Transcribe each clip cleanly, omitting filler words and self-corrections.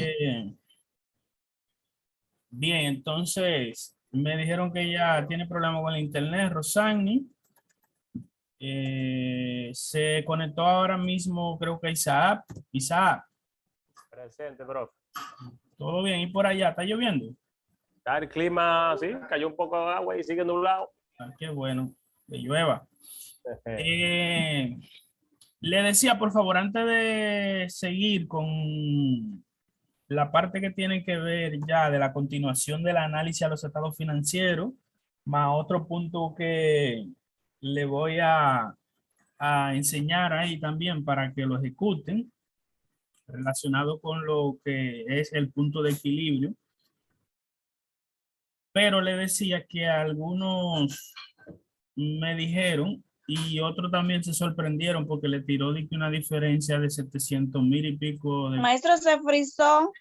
Eh, bien, entonces me dijeron que ya tiene problema con el internet, Rosani. Se conectó ahora mismo, creo que Isaac. Isaac, Presente, bro. ¿todo bien? ¿Y por allá? ¿Está lloviendo? Está el clima, sí, cayó un poco de agua y sigue nublado. Ah, qué bueno, que llueva. Le decía, por favor, antes de seguir con la parte que tiene que ver ya de la continuación del análisis a los estados financieros, más otro punto que le voy a enseñar ahí también para que lo ejecuten, relacionado con lo que es el punto de equilibrio. Pero le decía que algunos me dijeron y otros también se sorprendieron porque le tiró de que una diferencia de 700,000 y pico de... Maestro, se frizó,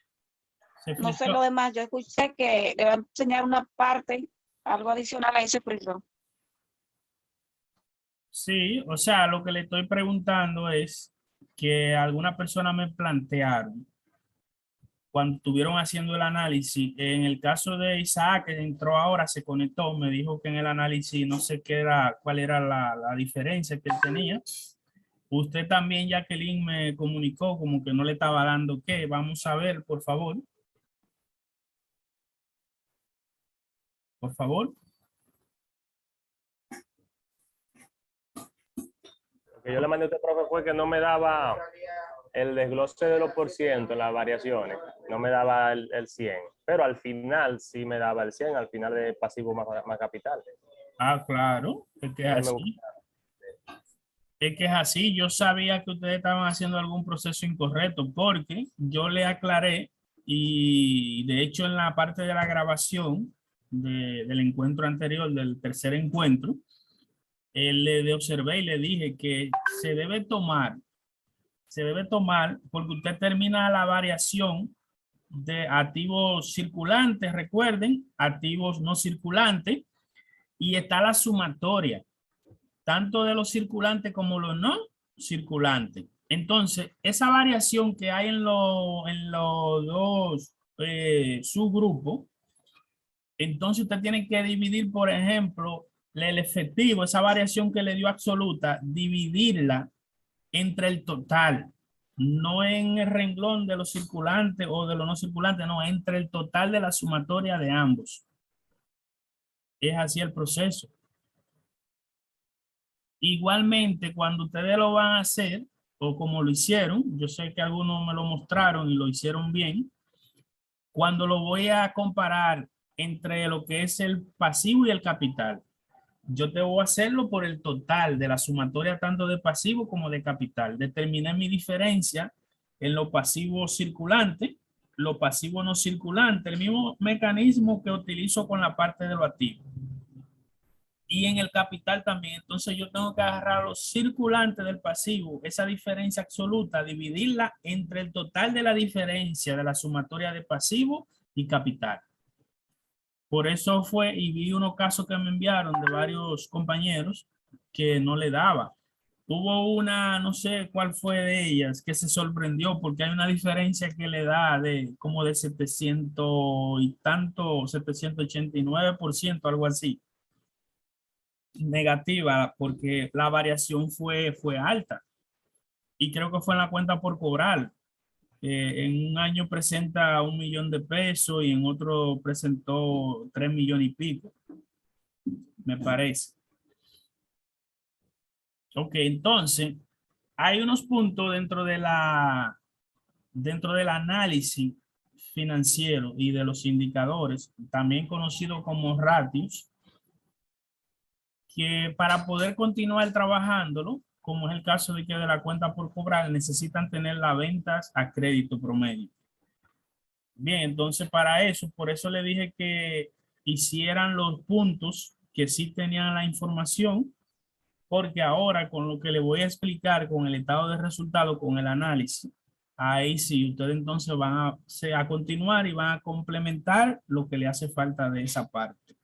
Se no sé frizó. lo demás. Yo escuché que le va a enseñar una parte, algo adicional a ese frizó. Sí, o sea, lo que le estoy preguntando es que algunas personas me plantearon cuando estuvieron haciendo el análisis, en el caso de Isaac, que entró ahora, se conectó, me dijo que en el análisis no sé qué era, cuál era la diferencia que él tenía. Usted también, Jacqueline, me comunicó como que no le estaba dando qué. Vamos a ver, por favor. Por favor. Lo que yo le mandé a este profe fue que no me daba el desglose de los porcientos, las variaciones, no me daba el 100, pero al final sí me daba el 100, al final de pasivo más capital. Ah, claro, es que es así. Es que es así. Yo sabía que ustedes estaban haciendo algún proceso incorrecto porque yo le aclaré y de hecho en la parte de la grabación del encuentro anterior, del tercer encuentro, le observé y le dije que se debe tomar porque usted termina la variación de activos circulantes, recuerden, activos no circulantes, y está la sumatoria, tanto de los circulantes como los no circulantes. Entonces, esa variación que hay en los dos subgrupos, entonces usted tiene que dividir, por ejemplo, el efectivo, esa variación que le dio absoluta, dividirla entre el total, no en el renglón de los circulantes o de los no circulantes, no, entre el total de la sumatoria de ambos. Es así el proceso. Igualmente, cuando ustedes lo van a hacer, o como lo hicieron, yo sé que algunos me lo mostraron y lo hicieron bien, cuando lo voy a comparar entre lo que es el pasivo y el capital, yo debo hacerlo por el total de la sumatoria tanto de pasivo como de capital. Determiné mi diferencia en lo pasivo circulante, lo pasivo no circulante, el mismo mecanismo que utilizo con la parte de lo activo. Y en el capital también. Entonces yo tengo que agarrar los circulantes del pasivo, esa diferencia absoluta, dividirla entre el total de la diferencia de la sumatoria de pasivo y capital. Por eso fue, y vi unos casos que me enviaron de varios compañeros que no le daba. Hubo una, no sé cuál fue de ellas, que se sorprendió porque hay una diferencia que le da de como de 700 y tanto, 789%, algo así, negativa, porque la variación fue alta. Y creo que fue en la cuenta por cobrar. En un año presenta 1 millón de pesos y en otro presentó 3 millones y pico, me parece. Ok, entonces hay unos puntos dentro del análisis financiero y de los indicadores, también conocido como ratios, que para poder continuar trabajándolo, como es el caso de que de la cuenta por cobrar, necesitan tener las ventas a crédito promedio. Bien, entonces para eso, por eso le dije que hicieran los puntos que sí tenían la información, porque ahora con lo que le voy a explicar, con el estado de resultado, con el análisis, ahí sí, ustedes entonces van a continuar y van a complementar lo que le hace falta de esa parte,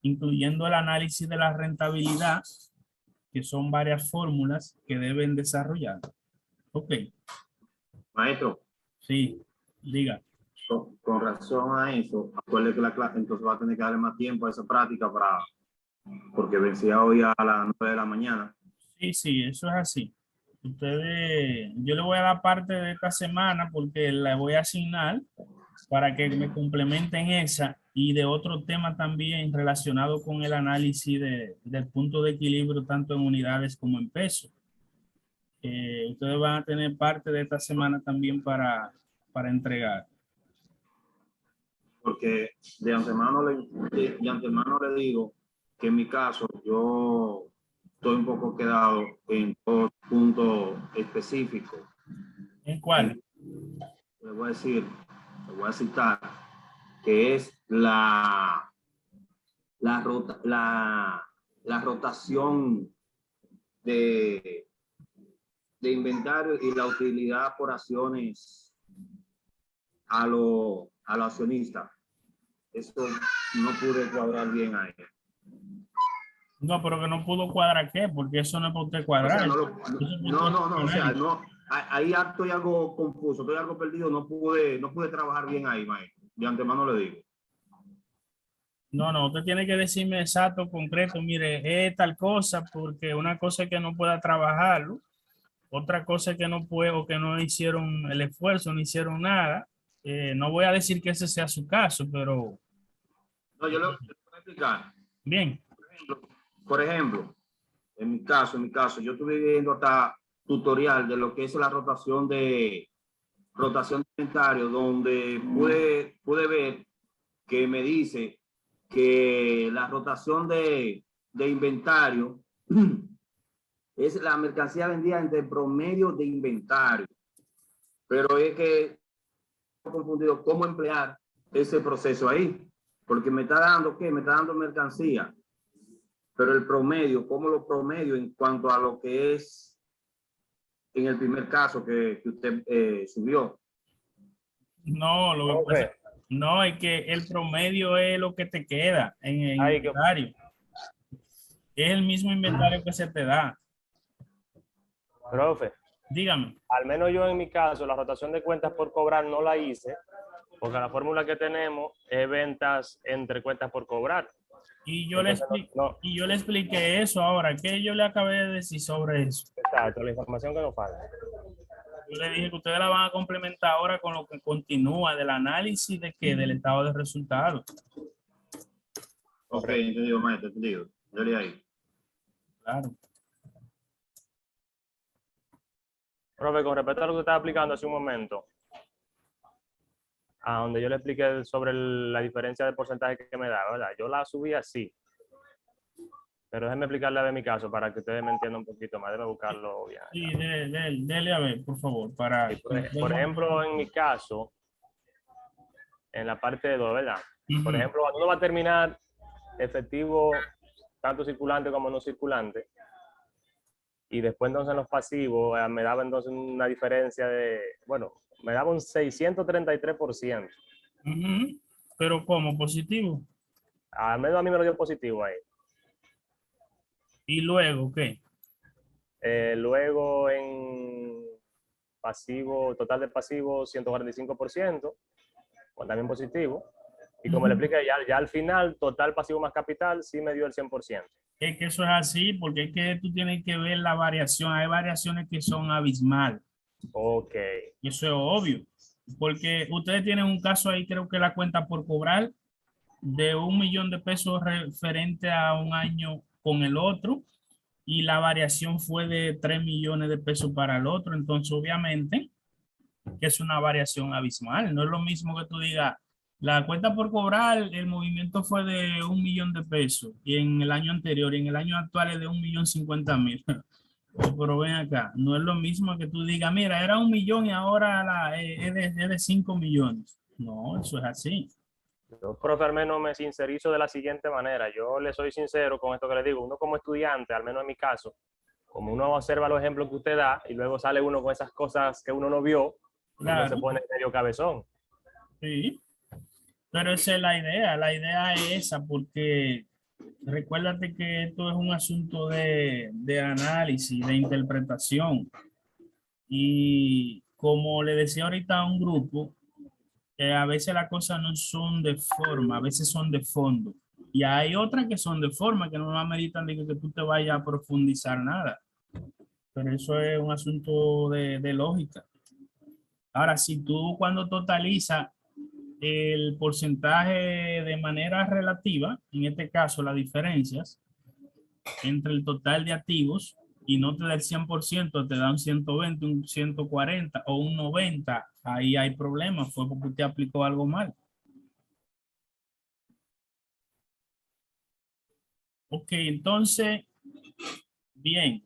incluyendo el análisis de la rentabilidad, que son varias fórmulas que deben desarrollar. Ok. Maestro, Sí. Diga. Con razón a eso, acuérdate que la clase entonces va a tener que darle más tiempo a esa práctica porque vencía hoy a las 9 de la mañana. Sí, sí, eso es así. Ustedes, yo le voy a dar parte de esta semana porque la voy a asignar para que me complementen esa y de otro tema también relacionado con el análisis del punto de equilibrio tanto en unidades como en peso. Ustedes van a tener parte de esta semana también para entregar. Porque de antemano le digo que en mi caso yo estoy un poco quedado en dos puntos específicos. ¿En cuál? Le voy a citar, que es la rotación de inventario y la utilidad por acciones a los accionistas. Eso no pude cuadrar bien ahí. No, pero que no pudo cuadrar qué, porque eso no es para usted O cuadrar. sea, Eso es o sea, no, ahí estoy algo confuso, estoy algo perdido, no pude trabajar bien ahí, maestro. De antemano le digo. No, usted tiene que decirme exacto, concreto, mire, es tal cosa, porque una cosa es que no pueda trabajarlo, otra cosa es que no puede o que no hicieron el esfuerzo, no hicieron nada. No voy a decir que ese sea su caso, pero No, yo le voy a explicar. bien. Por ejemplo, en mi caso, yo estuve viendo hasta tutorial de lo que es la rotación de inventario, donde pude ver que me dice que la rotación de inventario es la mercancía vendida entre el promedio de inventario. Pero es que he confundido cómo emplear ese proceso ahí, porque me está dando ¿qué? Me está dando mercancía, pero el promedio, ¿cómo lo promedio en cuanto a lo que es en el primer caso que usted subió? No, lo que pasa, no, es que el promedio es lo que te queda en el inventario. Es el mismo inventario que se te da. Profe, Dígame. al menos yo en mi caso, la rotación de cuentas por cobrar no la hice, porque la fórmula que tenemos es ventas entre cuentas por cobrar. Y yo le expliqué eso ahora. ¿Qué yo le acabé de decir sobre eso? Exacto, la información que nos falta. Yo le dije que ustedes la van a complementar ahora con lo que continúa del análisis del estado de resultados. Ok, entendido, maestro, entendido. Dale ahí. Claro. Profe, con respecto a lo que estaba explicando hace un momento, a donde yo le expliqué sobre la diferencia de porcentaje que me da, ¿verdad? Yo la subí así. Pero déjeme explicarle de mi caso para que ustedes me entiendan un poquito más. Déjeme buscarlo bien. Sí, dele a ver, por favor. Para, por ejemplo, en mi caso, en la parte de 2, ¿verdad? Por ejemplo, cuando uno va a terminar efectivo, tanto circulante como no circulante, y después entonces en los pasivos me daba entonces una diferencia de, bueno, me daba un 633%. Pero ¿cómo? ¿Positivo? Al menos a mí me lo dio positivo ahí. ¿Y luego qué? Luego en pasivo, total de pasivo 145%, pues también positivo. Y como le expliqué, ya al final, total pasivo más capital, sí me dio el 100%. Es que eso es así, porque es que tú tienes que ver la variación. Hay variaciones que son abismales. Ok. Y eso es obvio. Porque ustedes tienen un caso ahí, creo que la cuenta por cobrar de 1 millón de pesos referente a un año con el otro. Y la variación fue de 3 millones de pesos para el otro. Entonces, obviamente, que es una variación abismal. No es lo mismo que tú digas, la cuenta por cobrar, el movimiento fue de 1 millón de pesos y en el año anterior, y en el año actual es de 1.050.000. Pero ven acá, no es lo mismo que tú digas, mira, era 1 millón y ahora es de 5 millones. No, eso es así. Yo, profe, al menos me sincerizo de la siguiente manera. Yo le soy sincero con esto que le digo. Uno como estudiante, al menos en mi caso, como uno observa los ejemplos que usted da y luego sale uno con esas cosas que uno no vio, Claro. uno se pone medio cabezón. Sí, pero esa es la idea. La idea es esa, porque recuérdate que esto es un asunto de análisis, de interpretación. Y como le decía ahorita a un grupo, A veces las cosas no son de forma, a veces son de fondo. Y hay otras que son de forma, que no ameritan de que tú te vayas a profundizar nada. Pero eso es un asunto de lógica. Ahora, si tú cuando totalizas el porcentaje de manera relativa, en este caso las diferencias entre el total de activos, y no te da el 100%, te da un 120, un 140 o un 90, ahí hay problemas, fue porque usted aplicó algo mal. Ok, entonces, bien.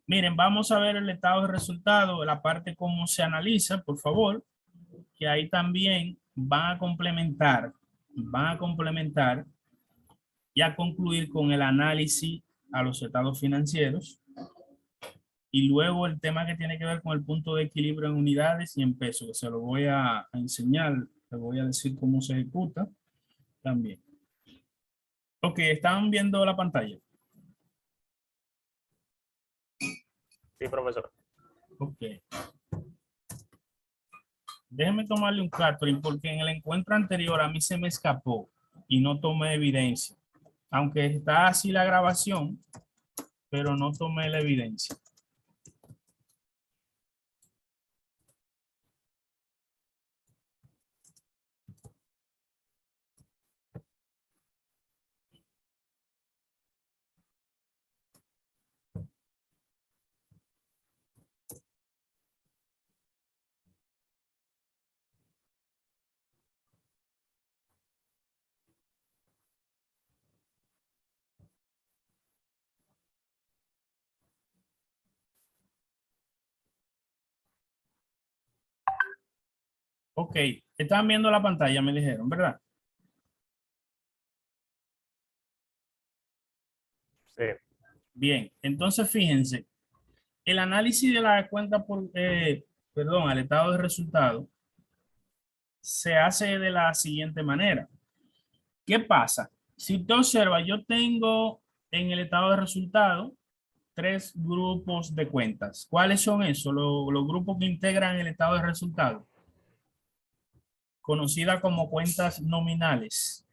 Miren, vamos a ver el estado de resultado, la parte cómo se analiza, por favor, que ahí también van a complementar y a concluir con el análisis a los estados financieros. Y luego el tema que tiene que ver con el punto de equilibrio en unidades y en pesos, que se lo voy a enseñar, le voy a decir cómo se ejecuta también. Ok, ¿están viendo la pantalla? Sí, profesor. Ok. Déjenme tomarle un capturing porque en el encuentro anterior a mí se me escapó y no tomé evidencia. Aunque está así la grabación, pero no tomé la evidencia. Ok, están viendo la pantalla, me dijeron, ¿verdad? Sí. Bien, entonces fíjense, el análisis de la cuenta perdón, al estado de resultado se hace de la siguiente manera. ¿Qué pasa? Si usted observa, yo tengo en el estado de resultado 3 grupos de cuentas. ¿Cuáles son esos? Los grupos que integran el estado de resultado, conocida como cuentas nominales.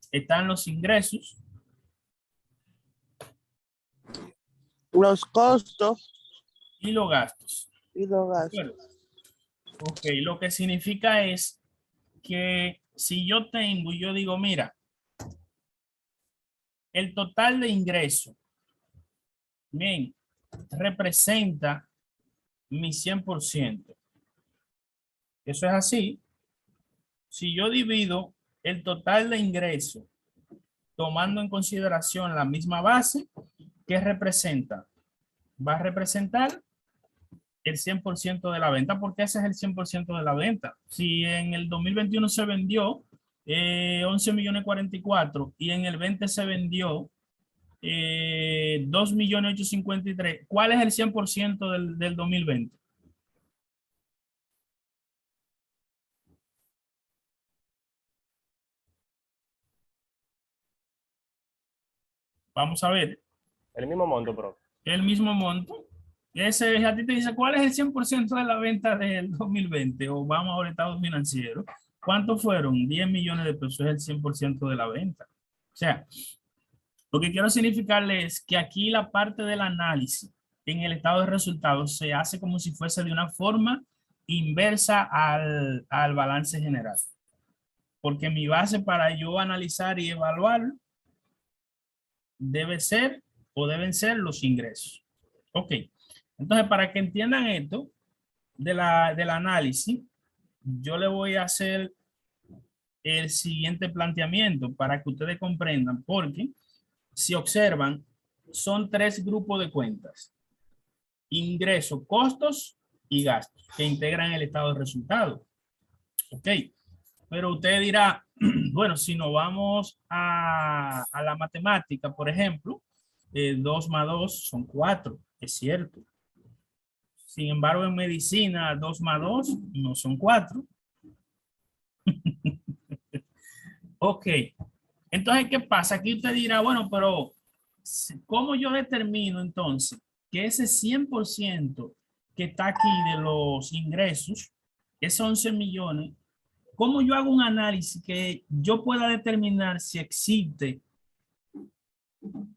Están los ingresos, los costos y los gastos. y los ¿De gastos. acuerdo? Ok, lo que significa es que si yo tengo, yo digo, mira, el total de ingreso, bien, representa mi 100%. Eso es así. Si yo divido el total de ingreso tomando en consideración la misma base, ¿qué representa? Va a representar el 100% de la venta, porque ese es el 100% de la venta. Si en el 2021 se vendió 11 millones 44 y en el 20 se vendió 2 millones 853, ¿cuál es el 100% del 2020? Vamos a ver. El mismo monto, profe. El mismo monto. Ese a ti te dice, ¿cuál es el 100% de la venta del 2020? O vamos a ver estados financieros. ¿Cuántos fueron? 10 millones de pesos es el 100% de la venta. O sea, lo que quiero significarle es que aquí la parte del análisis en el estado de resultados se hace como si fuese de una forma inversa al balance general. Porque mi base para yo analizar y evaluar debe ser o deben ser los ingresos. Ok. Entonces, para que entiendan esto del análisis, yo le voy a hacer el siguiente planteamiento para que ustedes comprendan, porque si observan, son 3 grupos de cuentas: ingresos, costos y gastos, que integran el estado de resultado. Ok, pero usted dirá, bueno, si nos vamos a la matemática, por ejemplo, 2 más 2 son 4, es cierto. Sin embargo, en medicina, 2 más 2 no son 4. Ok, entonces, ¿qué pasa? Aquí usted dirá, bueno, pero ¿cómo yo determino entonces que ese 100% que está aquí de los ingresos esos 11 millones, ¿cómo yo hago un análisis que yo pueda determinar si existe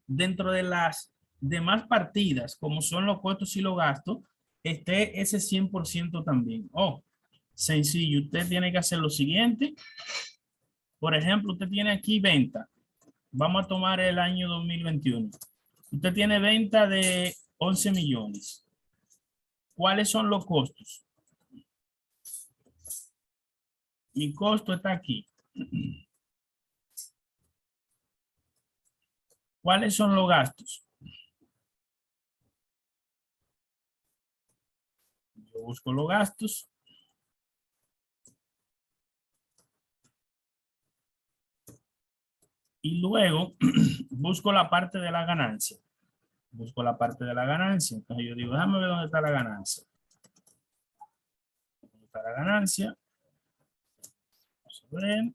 dentro de las demás partidas, como son los costos y los gastos, esté ese 100% también? Oh, sencillo, usted tiene que hacer lo siguiente. Por ejemplo, usted tiene aquí venta. Vamos a tomar el año 2021. Usted tiene venta de 11 millones. ¿Cuáles son los costos? Mi costo está aquí. ¿Cuáles son los gastos? Yo busco los gastos. Y luego busco la parte de la ganancia. Busco la parte de la ganancia. Entonces yo digo, déjame ver dónde está la ganancia. ¿Dónde está la ganancia? Vamos a ver.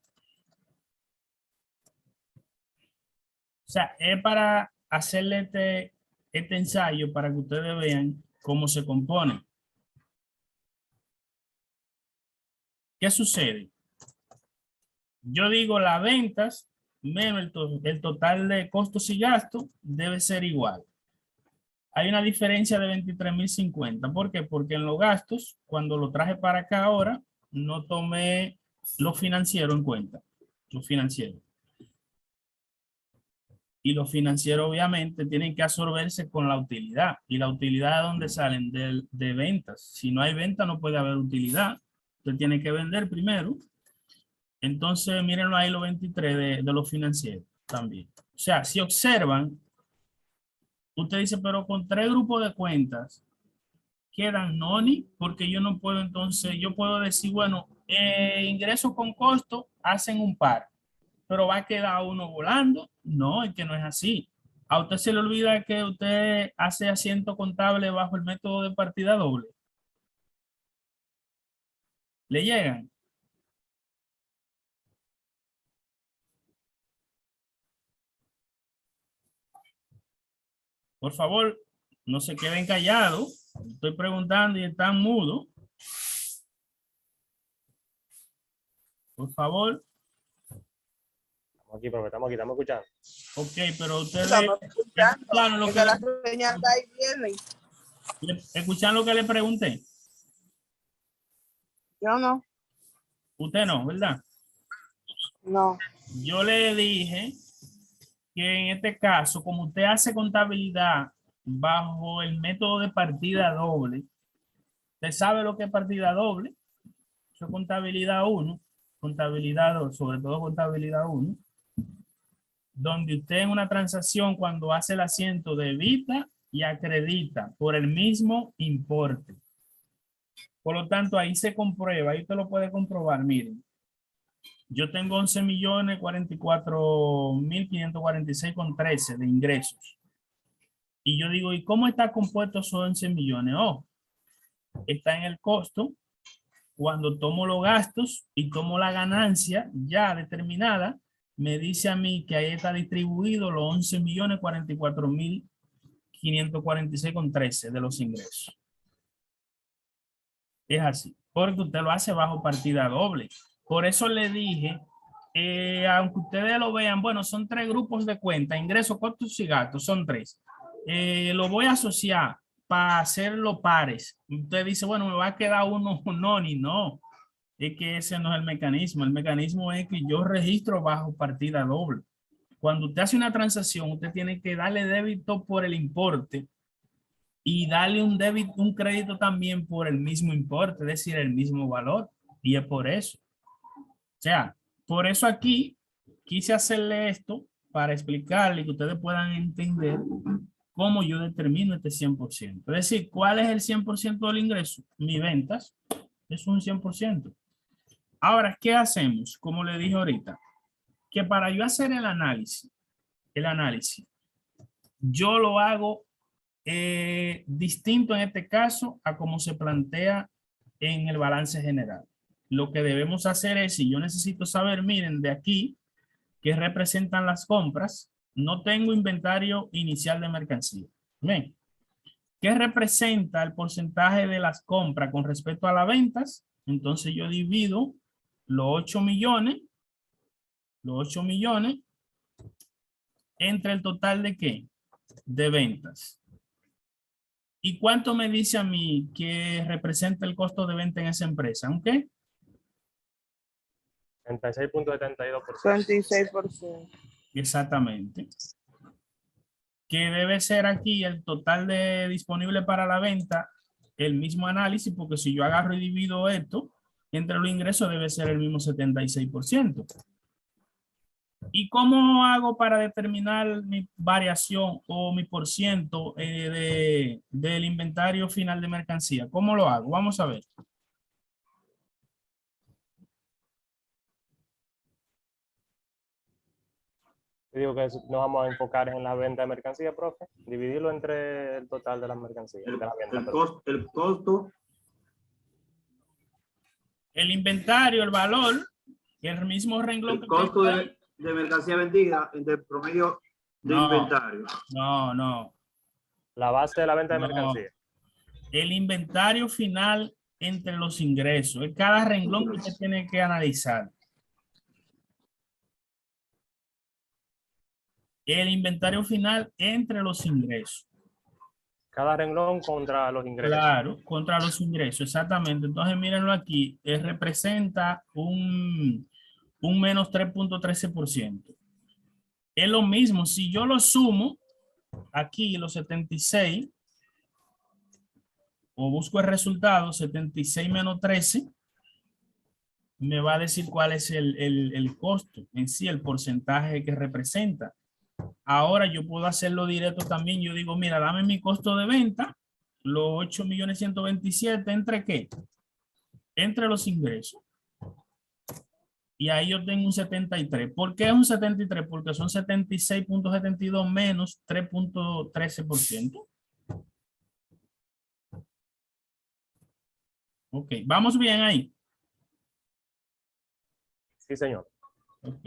O sea, es para hacerle este ensayo para que ustedes vean cómo se compone. ¿Qué sucede? Yo digo las ventas menos el total de costos y gastos debe ser igual. Hay una diferencia de 23.050. ¿Por qué? Porque en los gastos, cuando lo traje para acá ahora, no tomé lo financiero en cuenta. Lo financiero. Y los financieros obviamente tienen que absorberse con la utilidad. ¿Y la utilidad de dónde salen? De ventas. Si no hay venta no puede haber utilidad. Usted tiene que vender primero. Entonces mírenlo ahí los 23 de los financieros también. O sea, si observan, usted dice, pero con 3 grupos de cuentas quedan noni, porque yo no puedo entonces, yo puedo decir, bueno, ingresos con costo hacen un par. Pero va a quedar uno volando. No, es que no es así. A usted se le olvida que usted hace asiento contable bajo el método de partida doble. ¿Le llegan? Por favor, no se queden callados. Estoy preguntando y están mudos. Por favor. Estamos aquí, profe, estamos aquí, estamos escuchando. Ok, pero ustedes Estamos escuchando. escucharon lo Es que que la señal de ahí viene. escuchan lo que le pregunté. Yo no. Usted no, ¿verdad? No. Yo le dije que en este caso, como usted hace contabilidad bajo el método de partida doble, usted sabe lo que es partida doble. Eso es contabilidad 1, contabilidad 2, sobre todo contabilidad 1, donde usted en una transacción cuando hace el asiento debita y acredita por el mismo importe. Por lo tanto, ahí se comprueba, ahí usted lo puede comprobar, miren. Yo tengo 11.044.546,13 de ingresos. Y yo digo, ¿y cómo está compuesto esos 11 millones? Oh, está en el costo. Cuando tomo los gastos y tomo la ganancia ya determinada, me dice a mí que ahí está distribuido los 11.044.546,13 de los ingresos. Es así, porque usted lo hace bajo partida doble. Por eso le dije, aunque ustedes lo vean, bueno, son 3 grupos de cuenta, ingresos, costos y gastos, son 3. Lo voy a asociar para hacerlo pares. Usted dice, bueno, me va a quedar uno, no, ni no. Es que ese no es el mecanismo. El mecanismo es que yo registro bajo partida doble. Cuando usted hace una transacción, usted tiene que darle débito por el importe y darle un débito, un crédito también por el mismo importe, es decir, el mismo valor. Y es por eso. O sea, por eso aquí quise hacerle esto para explicarle que ustedes puedan entender cómo yo determino este 100%. Es decir, ¿cuál es el 100% del ingreso? Mis ventas es un 100%. Ahora, ¿qué hacemos? Como le dije ahorita, que para yo hacer el análisis, yo lo hago distinto en este caso a como se plantea en el balance general. Lo que debemos hacer es, si yo necesito saber, miren, de aquí, que representan las compras, no tengo inventario inicial de mercancía. ¿Ven? ¿Qué representa el porcentaje de las compras con respecto a las ventas? Entonces yo divido los 8 millones entre el total de ¿qué? De ventas. ¿Y cuánto me dice a mí que representa el costo de venta en esa empresa? ¿Aunque? 36.72%. 26%. Exactamente. Que debe ser aquí el total de disponible para la venta, el mismo análisis, porque si yo agarro y divido esto entre los ingresos debe ser el mismo 76%. ¿Y cómo hago para determinar mi variación o mi porciento del inventario final de mercancía? ¿Cómo lo hago? Vamos a ver. Yo digo que nos vamos a enfocar en la venta de mercancía, profe. Dividirlo entre el total de las mercancías. De la venta, El costo, El inventario, el valor, el mismo renglón. el costo de mercancía vendida entre el promedio de inventario. No. La base de la venta de mercancía. El inventario final entre los ingresos. Es cada renglón que usted tiene que analizar. El inventario final entre los ingresos. Cada renglón contra los ingresos. Claro, contra los ingresos, exactamente. Entonces, mírenlo aquí. Representa un menos 3.13%. Es lo mismo. Si yo lo sumo, aquí los 76, o busco el resultado, 76 menos 13, me va a decir cuál es el costo en sí, el porcentaje que representa. Ahora yo puedo hacerlo directo también. Yo digo, mira, dame mi costo de venta, los 8.127.000, ¿entre qué? Entre los ingresos. Y ahí yo tengo un 73. ¿Por qué es un 73? Porque son 76.72 menos 3.13%. Ok, vamos bien ahí. Sí, señor. Ok.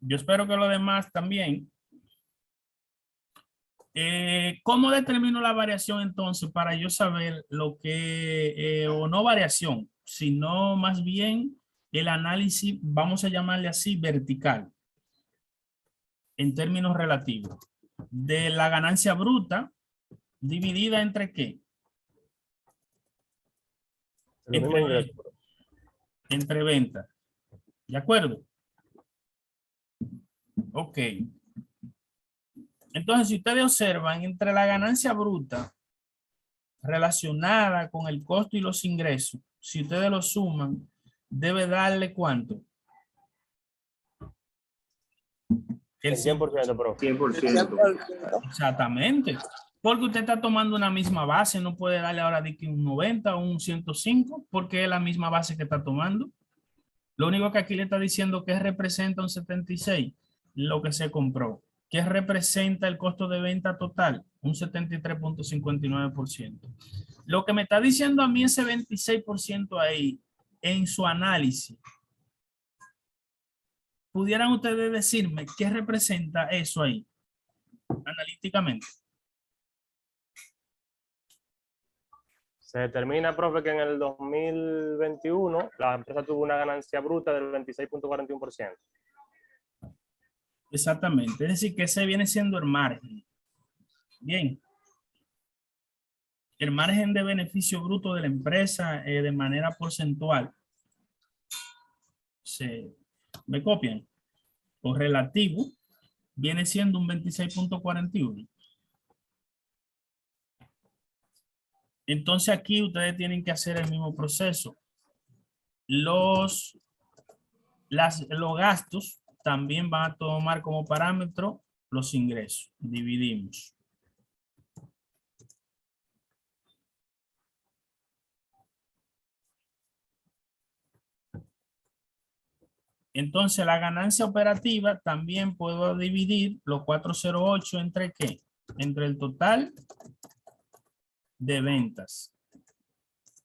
Yo espero que lo demás también. ¿Cómo determino la variación entonces para yo saber lo que, o no variación, sino más bien el análisis, vamos a llamarle así, vertical, en términos relativos, de la ganancia bruta dividida entre qué? Entre ventas. ¿De acuerdo? Ok. Entonces, si ustedes observan, entre la ganancia bruta relacionada con el costo y los ingresos, si ustedes lo suman, debe darle ¿cuánto? El 100%, profe. 100%. Exactamente. Porque usted está tomando una misma base, no puede darle ahora de que un 90 o un 105, porque es la misma base que está tomando. Lo único que aquí le está diciendo que representa un 76, lo que se compró. ¿Qué representa el costo de venta total? Un 73.59%. Lo que me está diciendo a mí ese 26% ahí, en su análisis, ¿pudieran ustedes decirme qué representa eso ahí, analíticamente? Se determina, profe, que en el 2021 la empresa tuvo una ganancia bruta del 26.41%. Exactamente. Es decir, que ese viene siendo el margen. Bien. El margen de beneficio bruto de la empresa de manera porcentual. ¿Me copian? O relativo, viene siendo un 26.41. Entonces aquí ustedes tienen que hacer el mismo proceso. Los gastos también van a tomar como parámetro los ingresos. Dividimos. Entonces la ganancia operativa también puedo dividir los 408 entre ¿qué? Entre el total de ventas.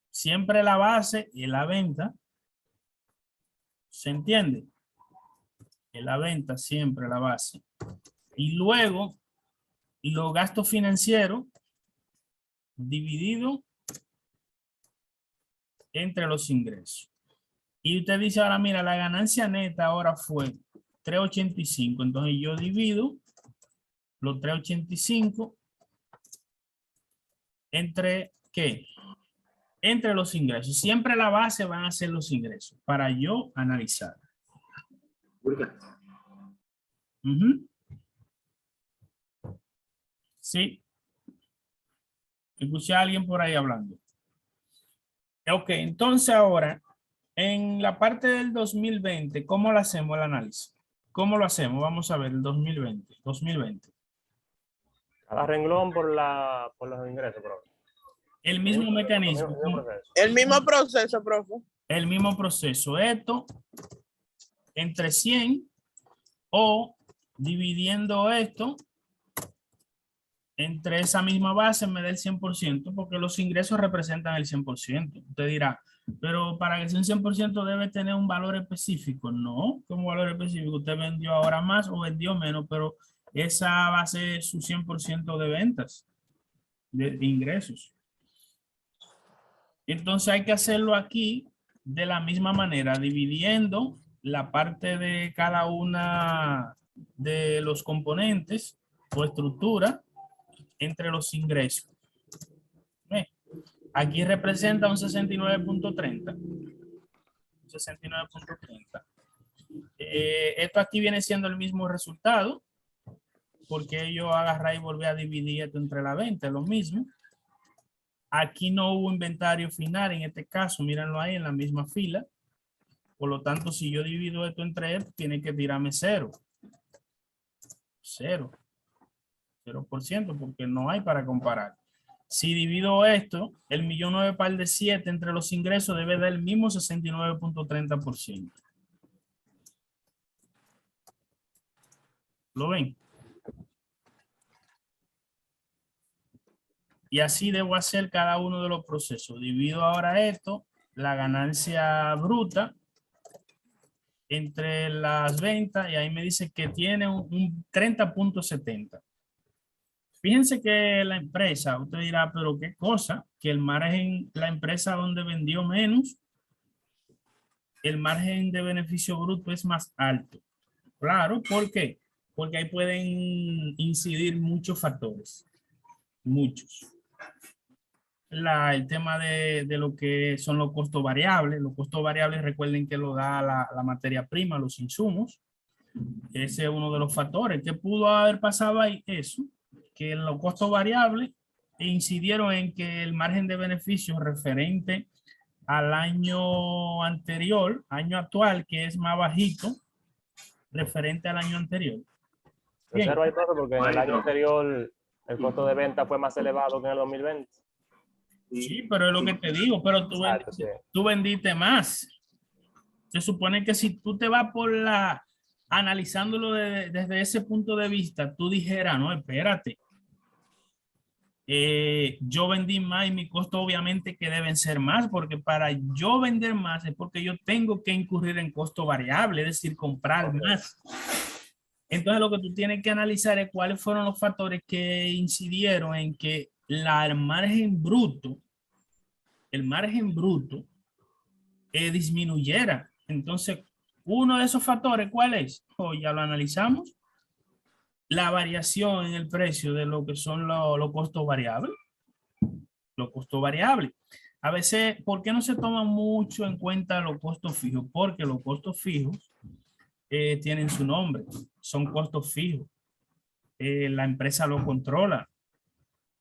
Siempre la base y la venta. ¿Se entiende? En la venta siempre la base. Y luego los gastos financieros dividido entre los ingresos. Y usted dice ahora, mira, la ganancia neta ahora fue 385. Entonces yo divido los 385 entre ¿qué? Entre los ingresos. Siempre la base van a ser los ingresos para yo analizar. Ujú. Sí. Escuché a alguien por ahí hablando. Ok, entonces ahora, en la parte del 2020, ¿cómo lo hacemos el análisis? ¿Cómo lo hacemos? Vamos a ver el 2020. Cada renglón por los ingresos, profe. El mismo mecanismo. Mismo proceso. El mismo proceso, profe. El mismo proceso. Esto entre 100 o dividiendo esto entre esa misma base me da el 100% porque los ingresos representan el 100%. Usted dirá, pero para que sea un 100% debe tener un valor específico. No, como valor específico. Usted vendió ahora más o vendió menos, pero esa va a ser su 100% de ventas, de ingresos. Entonces hay que hacerlo aquí de la misma manera, dividiendo la parte de cada una de los componentes o estructura entre los ingresos. Aquí representa un 69.30. 69.30. Esto aquí viene siendo el mismo resultado, porque yo agarré y volví a dividir esto entre la venta, lo mismo. Aquí no hubo inventario final en este caso, mírenlo ahí en la misma fila. Por lo tanto, si yo divido esto entre esto, tiene que tirarme 0. 0%, porque no hay para comparar. Si divido esto, el 1.009.000 par de 7 entre los ingresos debe dar el mismo 69.30%. ¿Lo ven? Y así debo hacer cada uno de los procesos. Divido ahora esto, la ganancia bruta, entre las ventas, y ahí me dice que tiene un 30.70. Fíjense que la empresa, usted dirá, pero qué cosa, que el margen, la empresa donde vendió menos, el margen de beneficio bruto es más alto. Claro, ¿por qué? Porque ahí pueden incidir muchos factores, muchos. El tema de lo que son los costos variables. Los costos variables, recuerden que lo da la materia prima, los insumos. Ese es uno de los factores. ¿Qué pudo haber pasado ahí? Eso, que los costos variables incidieron en que el margen de beneficio referente al año anterior, año actual, que es más bajito, referente al año anterior. Observa ahí, profe, porque en el año anterior el costo de venta fue más elevado que en el 2020. Sí, pero es lo que te digo, pero Exacto, sí. tú vendiste más. Se supone que si tú te vas por analizándolo desde ese punto de vista, tú dijeras, no, espérate. Yo vendí más y mi costo obviamente que deben ser más, porque para yo vender más es porque yo tengo que incurrir en costo variable, es decir, comprar más. Entonces lo que tú tienes que analizar es cuáles fueron los factores que incidieron en que el margen bruto disminuyera. Entonces, uno de esos factores, ¿cuál es? Hoy ya lo analizamos. La variación en el precio de lo que son los costos variables. Los costos variables. A veces, ¿por qué no se toma mucho en cuenta los costos fijos? Porque los costos fijos tienen su nombre. Son costos fijos. La empresa lo controla.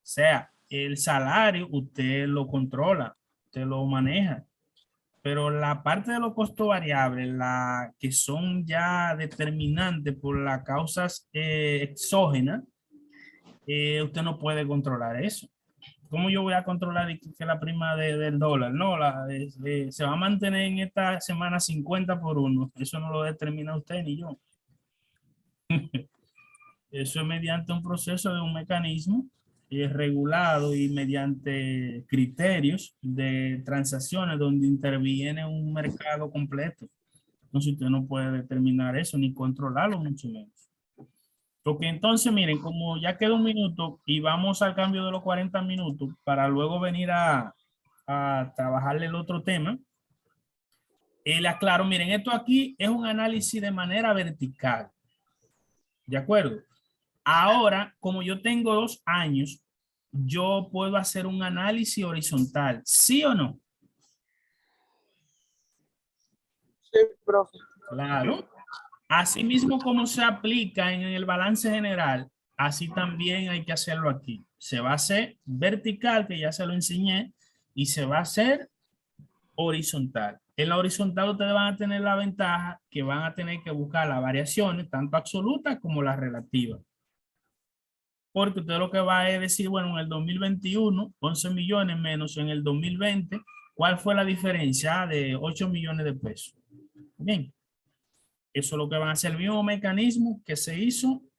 O sea, el salario usted lo controla, usted lo maneja. Pero la parte de los costos variables, la que son ya determinantes por las causas exógenas, usted no puede controlar eso. ¿Cómo yo voy a controlar que la prima del dólar? No, se va a mantener en esta semana 50 por 1. Eso no lo determina usted ni yo. Eso es mediante un proceso de un mecanismo regulado y mediante criterios de transacciones donde interviene un mercado completo. Entonces usted no puede determinar eso ni controlarlo mucho menos. Porque entonces miren, como ya queda un minuto y vamos al cambio de los 40 minutos para luego venir a a trabajarle el otro tema. Le aclaro, miren, esto aquí es un análisis de manera vertical. ¿De acuerdo? Ahora, como yo tengo 2 años, yo puedo hacer un análisis horizontal, ¿sí o no? Sí, profe. Claro. Asimismo, como se aplica en el balance general, así también hay que hacerlo aquí. Se va a hacer vertical, que ya se lo enseñé, y se va a hacer horizontal. En la horizontal ustedes van a tener la ventaja que van a tener que buscar las variaciones, tanto absolutas como las relativas. Porque usted lo que va a decir, bueno, en el 2021, 11 millones menos en el 2020, ¿cuál fue la diferencia? De 8 millones de pesos. Bien. Eso es lo que van a hacer, el mismo mecanismo que se hizo